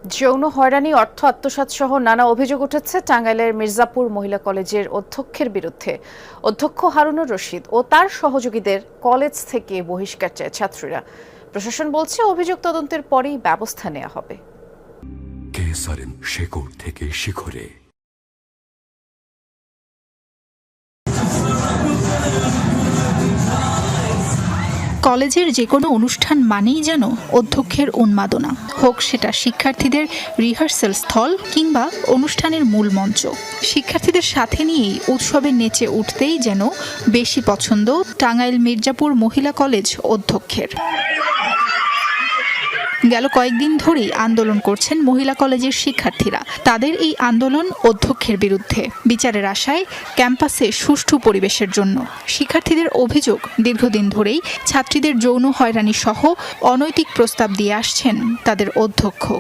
যৌন হয়রানি, অর্থ আত্মসাৎ সহ নানা অভিযোগ উঠেছে টাঙ্গাইলের মির্জাপুর মহিলা কলেজের অধ্যক্ষের বিরুদ্ধে। অধ্যক্ষ হারুনুর রশিদ ও তার সহযোগীদের কলেজ থেকে বহিষ্কার চায় ছাত্রীরা। প্রশাসন বলছে অভিযোগ তদন্তের পরেই ব্যবস্থা নেওয়া হবে। শেকড় থেকে শিখরে। কলেজের যে কোনো অনুষ্ঠান মানেই যেন অধ্যক্ষের উন্মাদনা, হোক সেটা শিক্ষার্থীদের রিহার্সাল স্থল কিংবা অনুষ্ঠানের মূল মঞ্চ। শিক্ষার্থীদের সাথে নিয়েই উৎসবে নেচে উঠতেই যেন বেশি পছন্দ টাঙ্গাইল মির্জাপুর মহিলা কলেজ অধ্যক্ষের। গেল কয়েকদিন ধরেই আন্দোলন করছেন মহিলা কলেজের শিক্ষার্থীরা। তাদের এই আন্দোলন অধ্যক্ষের বিরুদ্ধে, বিচারের আশায় ক্যাম্পাসে সুষ্ঠু পরিবেশের জন্য। শিক্ষার্থীদের অভিযোগ, দীর্ঘদিন ধরেই ছাত্রীদের যৌন হয়রানি সহ অনৈতিক প্রস্তাব দিয়ে আসছেন তাদের অধ্যক্ষ।